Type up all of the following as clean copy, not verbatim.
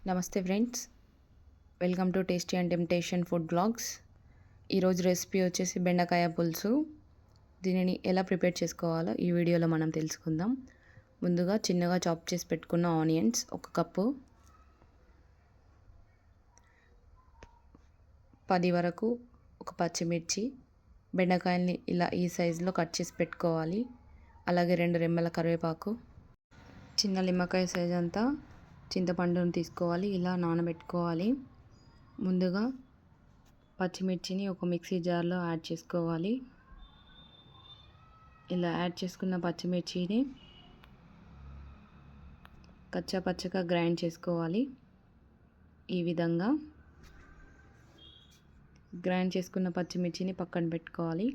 నమస్తే friends, welcome to tasty and temptation food blogs. ఈరోజు recipe వచ్చేసి బెండకాయ పులుసు. దీనిని ఎలా ప్రిపేర్ చేసుకోవాలో ఈ వీడియోలో మనం తెలుసుకుందాం. ముందుగా చిన్నగా చాప్ చేసి పెట్టుకున్న ఆనియన్స్ 1 కప్పు, 10 వరకు ఒక పచ్చిమిర్చి, బెండకాయల్ని ఇలా ఈ సైజులో కట్ చేసి పెట్టుకోవాలి. అలాగే 2 రెమ్మల కరివేపాకు, చిన్న నిమ్మకాయ సైజ్ అంతా చింతపండును తీసుకోవాలి. ఇలా నానబెట్టుకోవాలి. ముందుగా పచ్చిమిర్చిని ఒక మిక్సీ జార్లో యాడ్ చేసుకోవాలి. ఇలా యాడ్ చేసుకున్న పచ్చిమిర్చిని కచ్చా పచ్చగా గ్రైండ్ చేసుకోవాలి. ఈ విధంగా గ్రైండ్ చేసుకున్న పచ్చిమిర్చిని పక్కన పెట్టుకోవాలి.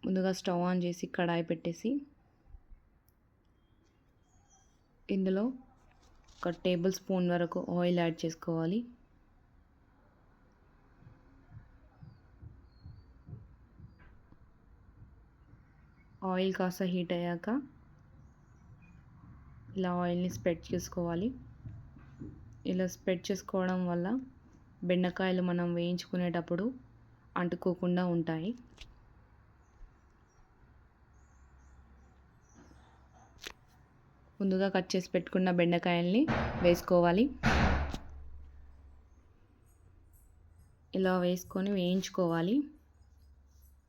ముందుగా స్టవ్ ఆన్ చేసి కడాయి పెట్టేసి ఇందులో 1 టేబుల్ స్పూన్ వరకు ఆయిల్ యాడ్ చేసుకోవాలి. ఆయిల్ కాస్త హీట్ అయ్యాక ఇలా ఆయిల్ని స్ప్రెడ్ చేసుకోవాలి. ఇలా స్ప్రెడ్ చేసుకోవడం వల్ల బెండకాయలు మనం వేయించుకునేటప్పుడు అంటుకోకుండా ఉంటాయి. ముందుగా కట్ చేసి పెట్టుకున్న బెండకాయల్ని వేసుకోవాలి. ఇలా వేసుకొని వేయించుకోవాలి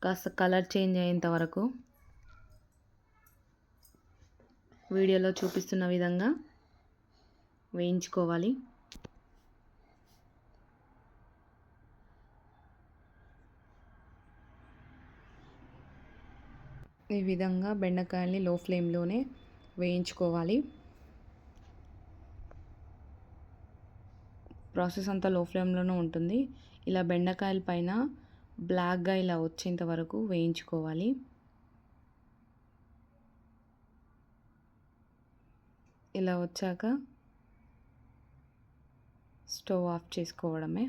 కాస్త కలర్ చేంజ్ అయ్యేంత వరకు. వీడియోలో చూపిస్తున్న విధంగా వేయించుకోవాలి. ఈ విధంగా బెండకాయల్ని లో ఫ్లేమ్లోనే వేయించుకోవాలి. ప్రాసెస్ అంతా లో ఫ్లేమ్లోనే ఉంటుంది. ఇలా బెండకాయల పైన బ్లాక్గా ఇలా వచ్చేంత వరకు వేయించుకోవాలి. ఇలా వచ్చాక స్టవ్ ఆఫ్ చేసుకోవడమే.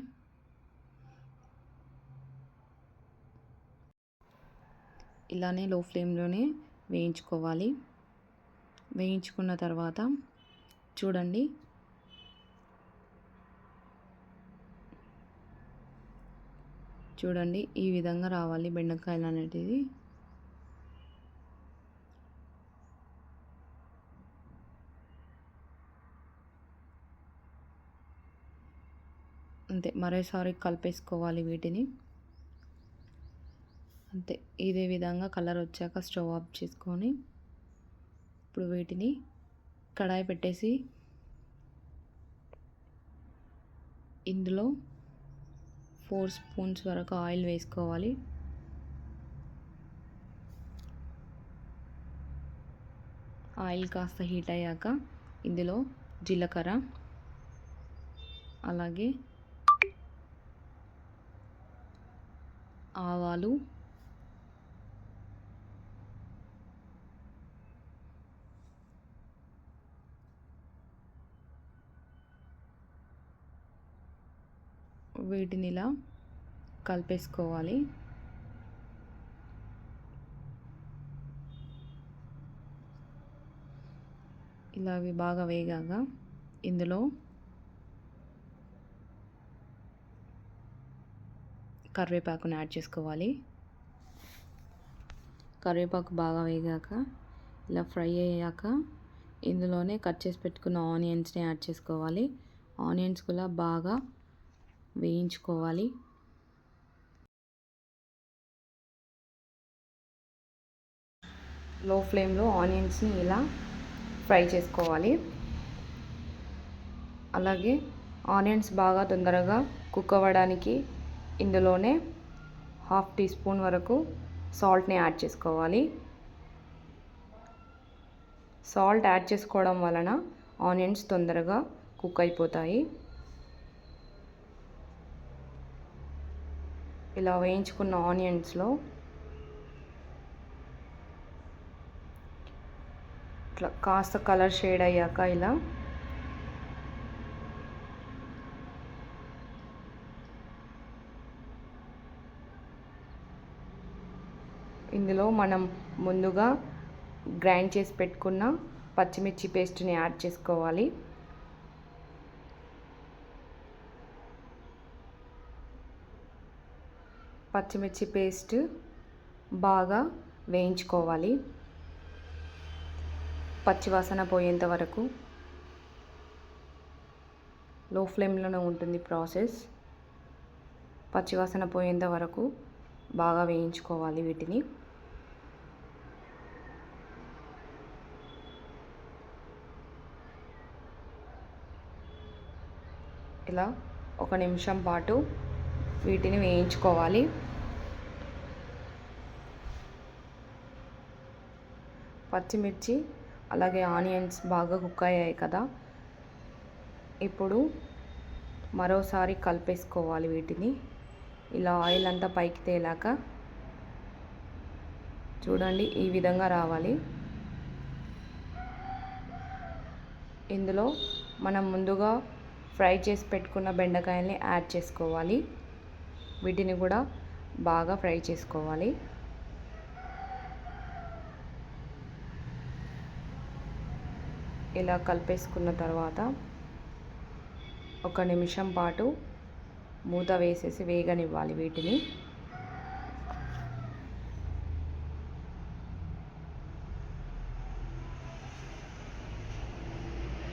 ఇలానే లో ఫ్లేమ్లోనే వేయించుకోవాలి. వేయించుకున్న తర్వాత చూడండి, ఈ విధంగా రావాలి బెండకాయలు అనేటిది. అంతే, మరోసారి కలిపేసుకోవాలి వీటిని. అంతే, ఇదే విధంగా కలర్ వచ్చాక స్టవ్ ఆఫ్ చేసుకొని ఇప్పుడు వీటిని కడాయి పెట్టేసి ఇందులో 4 స్పూన్స్ వరకు ఆయిల్ వేసుకోవాలి. ఆయిల్ కాస్త హీట్ అయ్యాక ఇందులో జీలకర్ర, అలాగే ఆవాలు, వీటిని ఇలా కలిపేసుకోవాలి. ఇలా అవి బాగా వేగాక ఇందులో కరివేపాకుని యాడ్ చేసుకోవాలి. కరివేపాకు బాగా వేగాక ఇలా ఫ్రై అయ్యాక ఇందులోనే కట్ చేసి పెట్టుకున్న ఆనియన్స్ని యాడ్ చేసుకోవాలి. ఆనియన్స్ కూడా బాగా వేయించుకోవాలి. లో ఫ్లేమ్లో ఆనియన్స్ని ఇలా ఫ్రై చేసుకోవాలి. అలాగే ఆనియన్స్ బాగా తొందరగా కుక్ అవ్వడానికి ఇందులోనే 1/2 టీ స్పూన్ వరకు సాల్ట్ని యాడ్ చేసుకోవాలి. సాల్ట్ యాడ్ చేసుకోవడం వలన ఆనియన్స్ తొందరగా కుక్ అయిపోతాయి. ఇలా వేయించుకున్న ఆనియన్స్లో ఇట్లా కాస్త కలర్ షేడ్ అయ్యాక ఇలా ఇందులో మనం ముందుగా గ్రైండ్ చేసి పెట్టుకున్న పచ్చిమిర్చి పేస్ట్ని యాడ్ చేసుకోవాలి. పచ్చిమిర్చి పేస్ట్ బాగా వేయించుకోవాలి, పచ్చివాసన పోయేంత వరకు. లో ఫ్లేమ్లోనే ఉంటుంది ప్రాసెస్. పచ్చివాసన పోయేంత వరకు బాగా వేయించుకోవాలి వీటిని. ఇలా 1 నిమిషం పాటు వీటిని వేయించుకోవాలి. పచ్చిమిర్చి అలాగే ఆనియన్స్ బాగా కుక్ అయ్యాయి కదా, ఇప్పుడు మరోసారి కలిపేసుకోవాలి వీటిని. ఇలా ఆయిల్ అంతా పైకి తేలాక చూడండి, ఈ విధంగా రావాలి. ఇందులో మనం ముందుగా ఫ్రై చేసి పెట్టుకున్న బెండకాయల్ని యాడ్ చేసుకోవాలి. వీటిని కూడా బాగా ఫ్రై చేసుకోవాలి. ఇలా కలిపేసుకున్న తర్వాత 1 నిమిషం పాటు మూత వేసేసి వేగనివ్వాలి వీటిని.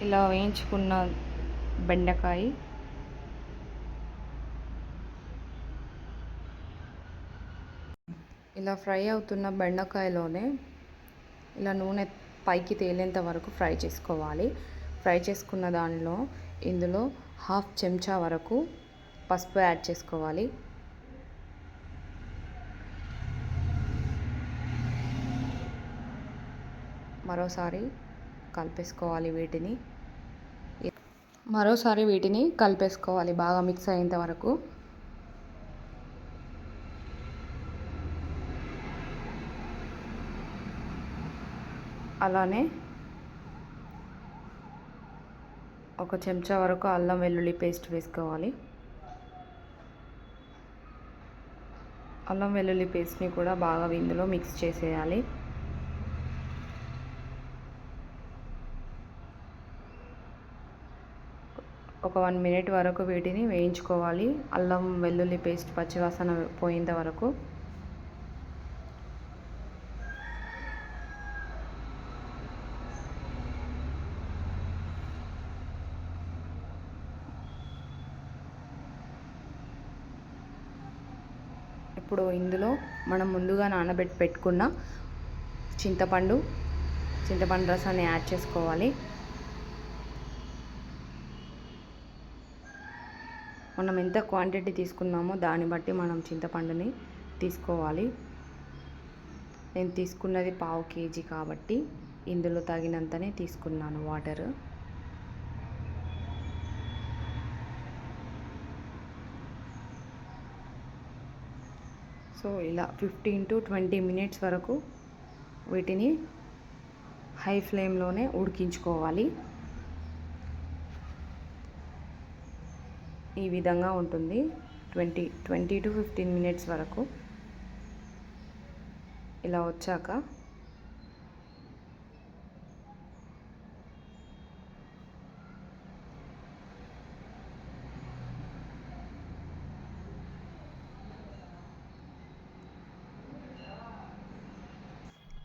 ఇలా వేయించుకున్న బెండకాయ ఇలా ఫ్రై అవుతున్న బెండకాయలోనే ఇలా నూనె పైకి తేలేంత వరకు ఫ్రై చేసుకోవాలి. ఫ్రై చేసుకున్న దానిలో ఇందులో 1/2 చెంచా వరకు పసుపు యాడ్ చేసుకోవాలి. మరోసారి కలిపేసుకోవాలి బాగా మిక్స్ అయ్యేంత వరకు. అలానే 1 చెంచా వరకు అల్లం వెల్లుల్లి పేస్ట్ వేసుకోవాలి. అల్లం వెల్లుల్లి పేస్ట్ని కూడా బాగా ఇందులో మిక్స్ చేసేయాలి. ఒక 1 మినిట్ వరకు వీటిని వేయించుకోవాలి. అల్లం వెల్లుల్లి పేస్ట్ పచ్చివాసన పోయేంత వరకు. ఇప్పుడు ఇందులో మనం ముందుగా నానబెట్టి పెట్టుకున్న చింతపండు రసాన్ని యాడ్ చేసుకోవాలి. మనం ఎంత క్వాంటిటీ తీసుకున్నామో దాన్ని బట్టి మనం చింతపండుని తీసుకోవాలి. నేను తీసుకున్నది 1/2 kg కాబట్టి ఇందులో తగినంతనే తీసుకున్నాను వాటర్. సో ఇలా 15 to 20 మినిట్స్ వరకు వీటిని హై ఫ్లేమ్లోనే ఉడికించుకోవాలి. ఈ విధంగా ఉంటుంది. 20 to 15 మినిట్స్ వరకు. ఇలా వచ్చాక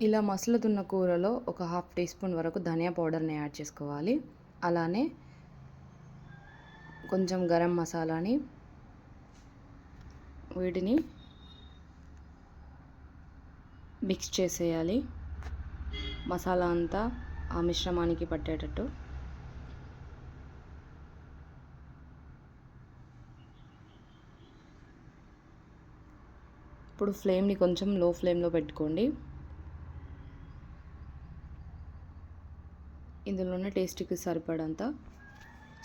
ఇలా మసులుతున్న కూరలో ఒక 1/2 టీ స్పూన్ వరకు ధనియా పౌడర్ని యాడ్ చేసుకోవాలి. అలానే కొంచెం గరం మసాలాని, వీటిని మిక్స్ చేసేయాలి. మసాలా అంతా ఆ మిశ్రమానికి పట్టేటట్టు. ఇప్పుడు ఫ్లేమ్ని కొంచెం లో ఫ్లేమ్లో పెట్టుకోండి. ఇందులోనే టేస్ట్కి సరిపడంత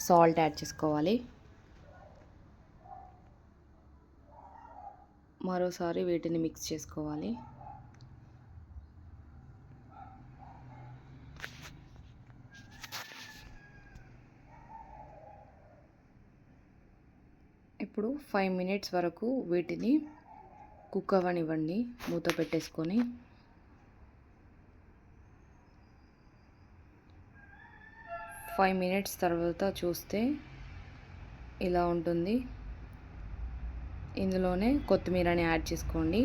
సాల్ట్ యాడ్ చేసుకోవాలి. మరోసారి వీటిని మిక్స్ చేసుకోవాలి. ఇప్పుడు 5 మినిట్స్ వరకు వీటిని కుక్ అవ్వనివ్వండి మూత పెట్టేసుకొని. 5 మినిట్స్ తర్వాత చూస్తే ఇలా ఉంటుంది. ఇందులోనే కొత్తిమీరని యాడ్ చేసుకోండి.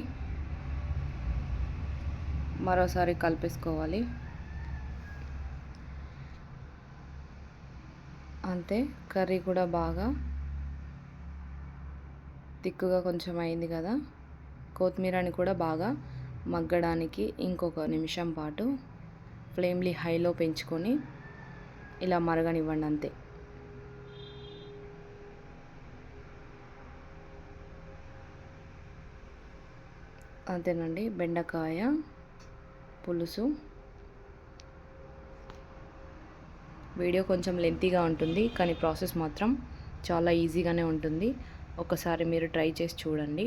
మరోసారి కలిపేసుకోవాలి. అంతే, కర్రీ కూడా బాగా తిక్కుగా కొంచెం అయింది కదా. కొత్తిమీరని కూడా బాగా మగ్గడానికి ఇంకొక నిమిషం పాటు ఫ్లేమ్ని హైలో పెంచుకొని ఇలా మరగనివ్వండి అంతే. అంతేనండి, బెండకాయ పులుసు. వీడియో కొంచెం లెంతీగా ఉంటుంది కానీ ప్రాసెస్ మాత్రం చాలా ఈజీగానే ఉంటుంది. ఒకసారి మీరు ట్రై చేసి చూడండి.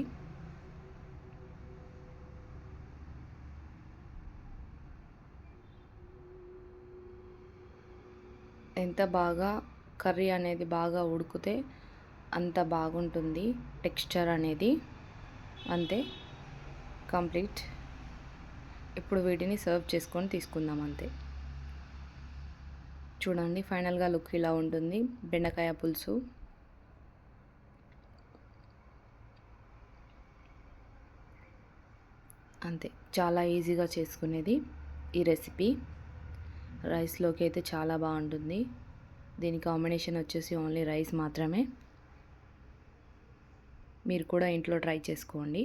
ఎంత బాగా కర్రీ అనేది బాగా ఉడికితే అంత బాగుంటుంది టెక్స్చర్ అనేది. అంతే, కంప్లీట్. ఇప్పుడు వీటిని సర్వ్ చేసుకొని తీసుకుందాం అంతే. చూడండి, ఫైనల్గా లుక్ ఇలా ఉంటుంది బెండకాయ పులుసు. అంతే, చాలా ఈజీగా చేసుకునేది ఈ రెసిపీ. రైస్లోకి అయితే చాలా బాగుంటుంది. దీని కాంబినేషన్ వచ్చేసి ఓన్లీ రైస్ మాత్రమే. మీరు కూడా ఇంట్లో ట్రై చేసుకోండి.